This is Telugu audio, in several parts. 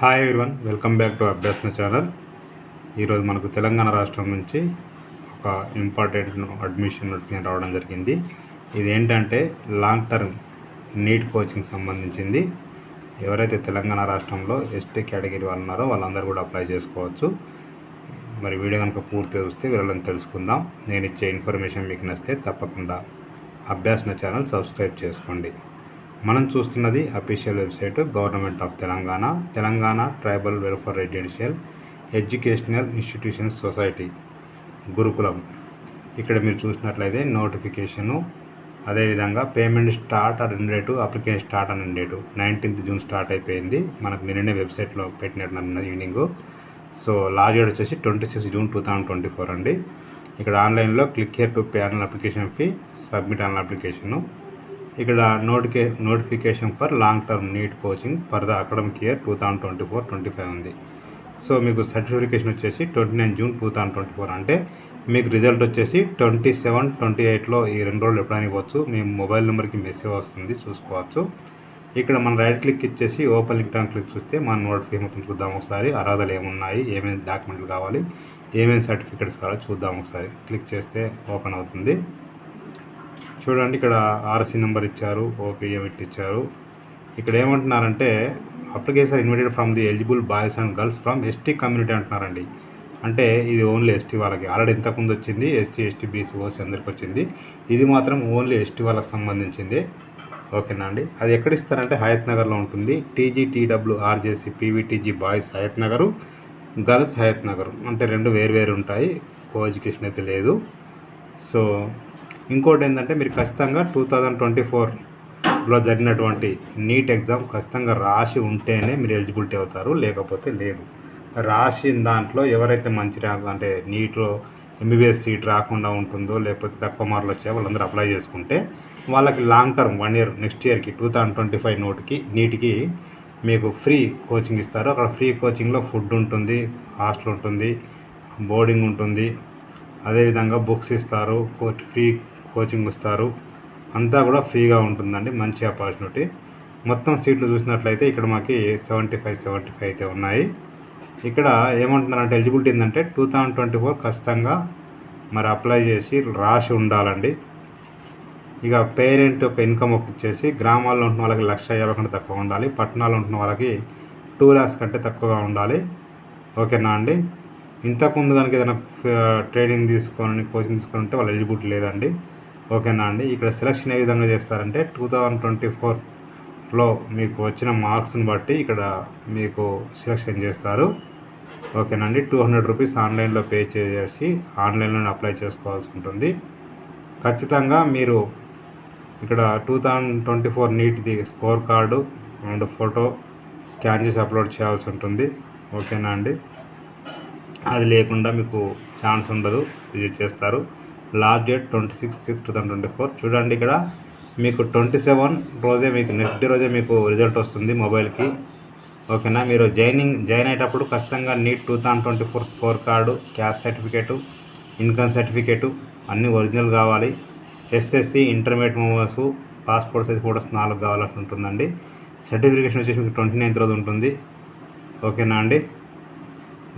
Hi everyone, welcome back to Abhyasana channel. ఈరోజు మనకు తెలంగాణ రాష్ట్రం నుంచి ఒక ఇంపార్టెంట్ అడ్మిషన్ నోటిఫికేషన్ రావడం జరిగింది. ఇదేంటంటే లాంగ్ టర్మ్ నీట్ కోచింగ్ సంబంధించింది. ఎవరైతే తెలంగాణ రాష్ట్రంలో ఎస్టీ కేటగిరీ వాళ్ళు ఉన్నారో వాళ్ళందరూ కూడా అప్లై చేసుకోవచ్చు. మరి వీడియో కనుక పూర్తి చూస్తే వీళ్ళని తెలుసుకుందాం. నేను ఇచ్చే ఇన్ఫర్మేషన్ మీకు నచ్చితే తప్పకుండా అభ్యాసన ఛానల్ సబ్స్క్రైబ్ చేసుకోండి. మనం చూస్తున్నది official website government of Telangana tribal welfare residential educational institutions society Gurukulam. ఇక్కడ మీరు చూసినట్లయితే నోటిఫికేషను, అదేవిధంగా పేమెంట్ స్టార్ట్ అని డేటు, అప్లికేషన్ స్టార్ట్ అని డేటు 19th June స్టార్ట్ అయిపోయింది. మనకు నిన్ననే వెబ్సైట్లో పెట్టినట్టున్న ఈవినింగ్. సో లాస్ట్ డేట్ వచ్చేసి 26 June 2024 అండి. ఇక్కడ ఆన్లైన్లో click here to pay online application fee, submit online application. ఇక్కడ notification for long term NEET coaching for the academic year 2024-25 ఉంది. సో మీకు సర్టిఫికేషన్ వచ్చేసి 29 June 2024. అంటే మీకు రిజల్ట్ వచ్చేసి 27-28లో ఈ 2 రోజులు ఎప్పుడైనా ఇవ్వచ్చు. మీ మొబైల్ నెంబర్కి మెసేజ్ వస్తుంది, చూసుకోవచ్చు. ఇక్కడ మనం రైట్ క్లిక్ ఇచ్చేసి ఓపెన్ లింక్ అని క్లిక్ చూస్తే మన నోటిఫికేషన్ మొత్తం చూద్దాం ఒకసారి. అర్హతలు ఏమున్నాయి, ఏమేమి డాక్యుమెంట్లు కావాలి, ఏమేమి సర్టిఫికేట్స్ కావాలి చూద్దాం ఒకసారి. క్లిక్ చేస్తే ఓపెన్ అవుతుంది. చూడండి, ఇక్కడ ఆర్సీ నెంబర్ ఇచ్చారు, ఓపీఎం ఇచ్చారు. ఇక్కడ ఏమంటున్నారంటే application invited from the eligible boys and girls from ST community అంటున్నారండి. అంటే ఇది ఓన్లీ ఎస్టీ వాళ్ళకి. ఆల్రెడీ ఇంతకుముందు వచ్చింది ఎస్సీ, ఎస్టీ, బీసీ, ఓసీ అందరికి వచ్చింది. ఇది మాత్రం ఓన్లీ ఎస్టీ వాళ్ళకి సంబంధించింది. ఓకేనా అండి. అది ఎక్కడ ఇస్తారంటే హయత్ నగర్లో ఉంటుంది. TGTW RJC PVTG boys Hayat Nagar, girls Hayat Nagar. అంటే రెండు వేరు ఉంటాయి, కో ఎడ్యుకేషన్ అయితే లేదు. సో ఇంకోటి ఏంటంటే మీరు ఖచ్చితంగా 2024లో జరిగినటువంటి నీట్ ఎగ్జామ్ ఖచ్చితంగా రాసి ఉంటేనే మీరు ఎలిజిబిలిటీ అవుతారు, లేకపోతే లేదు. రాసిన దాంట్లో ఎవరైతే మంచి ర్యాంక్ అంటే నీట్లో ఎంబీబీఎస్ సీట్ రాకుండా ఉంటుందో, లేకపోతే తక్కువ మార్కులు వచ్చాయో వాళ్ళందరూ అప్లై చేసుకుంటే వాళ్ళకి లాంగ్ టర్మ్ 1 year నెక్స్ట్ ఇయర్కి 2025 నీటికి మీకు ఫ్రీ కోచింగ్ ఇస్తారు. అక్కడ ఫ్రీ కోచింగ్లో ఫుడ్ ఉంటుంది, హాస్టల్ ఉంటుంది, బోర్డింగ్ ఉంటుంది, అదేవిధంగా బుక్స్ ఇస్తారు, ఫ్రీ కోచింగ్ ఇస్తారు. అంతా కూడా ఫ్రీగా ఉంటుందండి. మంచి ఆపర్చునిటీ. మొత్తం సీట్లు చూసినట్లయితే ఇక్కడ మాకు 75 అయితే ఉన్నాయి. ఇక్కడ ఏమంటున్నారంటే ఎలిజిబిలిటీ ఏంటంటే 2024 ఖచ్చితంగా మరి అప్లై చేసి రాసి ఉండాలండి. ఇక పేరెంట్ యొక్క ఇన్కమ్ వచ్చేసి గ్రామాల్లో ఉంటున్న వాళ్ళకి 1,50,000 కంటే తక్కువ ఉండాలి, పట్టణాల్లో ఉంటున్న వాళ్ళకి 2 lakhs కంటే తక్కువగా ఉండాలి. ఓకేనా అండి. ఇంతకుముందు కనుక ఏదైనా ట్రైనింగ్ తీసుకొని కోచింగ్ తీసుకొని ఉంటే వాళ్ళు ఎలిజిబిలిటీ లేదండి. ఓకేనా అండి. ఇక్కడ సెలక్షన్ ఏ విధంగా చేస్తారంటే 2024లో మీకు వచ్చిన మార్క్స్ని బట్టి ఇక్కడ మీకు సెలక్షన్ చేస్తారు. ఓకేనా అండి. 200 రూపీస్ ఆన్లైన్లో పే చేసి ఆన్లైన్లో అప్లై చేసుకోవాల్సి ఉంటుంది. ఖచ్చితంగా మీరు ఇక్కడ 2024 నీట్ది score card and photo scan చేసి అప్లోడ్ చేయాల్సి ఉంటుంది. ఓకేనా అండి. అది లేకుండా మీకు ఛాన్స్ ఉండదు, విజిట్ చేస్తారు. Last date 26/6/2024. చూడండి, ఇక్కడ మీకు 27 రోజే మీకు నెక్స్ట్ డే రోజే మీకు రిజల్ట్ వస్తుంది మొబైల్కి. ఓకేనా. మీరు జాయిన్ అయ్యేటప్పుడు ఖచ్చితంగా NEET 2024 score card, caste certificate, income certificate అన్నీ ఒరిజినల్ కావాలి. SSC intermediate memos, passport size photos 4 కావాల్సి ఉంటుందండి. సర్టిఫికేషన్ వచ్చేసి మీకు 29th రోజు ఉంటుంది. ఓకేనా అండి.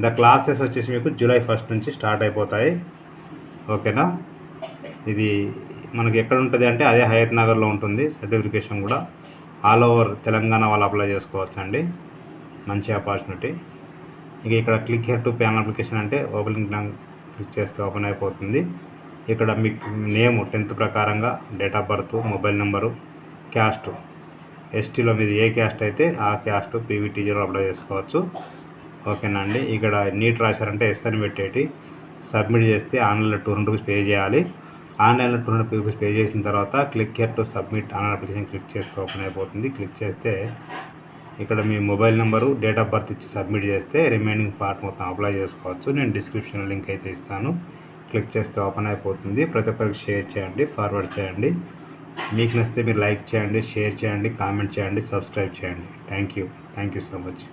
ద క్లాసెస్ వచ్చేసి మీకు July 1st నుంచి స్టార్ట్ అయిపోతాయి. ఓకేనా. ఇది మనకి ఎక్కడ ఉంటుంది అంటే అదే హయత్ నగర్లో ఉంటుంది. సర్టిఫికేషన్ కూడా ఆల్ ఓవర్ తెలంగాణ వాళ్ళు అప్లై చేసుకోవచ్చు అండి. మంచి ఆపర్చునిటీ. ఇక ఇక్కడ click here to pay on application అంటే ఓపెన్ లింక్ క్లిక్ చేస్తే ఓపెన్ అయిపోతుంది. ఇక్కడ మీకు నేమ్ 10th ప్రకారంగా, date of birth, mobile number, caste, ఎస్టీలో మీది ఏ క్యాస్ట్ అయితే ఆ క్యాస్ట్ పీవీటీజీలో అప్లై చేసుకోవచ్చు. ఓకేనా అండి. ఇక్కడ నీట్ రాశారంటే ఎస్ అని పెట్టేటి సబ్మిట్ చేస్తే ఆన్లైన్లో 200 రూపీస్ పే చేయాలి. ఆన్లైన్లో 200 రూపీస్ పే చేసిన తర్వాత click here to submit online application click చేస్తే ఓపెన్ అయిపోతుంది. క్లిక్ చేస్తే ఇక్కడ మీ mobile number, date of birth ఇచ్చి సబ్మిట్ చేస్తే రిమైనింగ్ పార్ట్ మొత్తం అప్లై చేసుకోవచ్చు. నేను డిస్క్రిప్షన్లో లింక్ అయితే ఇస్తాను. క్లిక్ చేస్తే ఓపెన్ అయిపోతుంది. ప్రతి ఒక్కరికి షేర్ చేయండి, ఫార్వర్డ్ చేయండి. మీకు నచ్చితే మీరు లైక్ చేయండి, షేర్ చేయండి, కామెంట్ చేయండి, సబ్స్క్రైబ్ చేయండి. Thank you so much.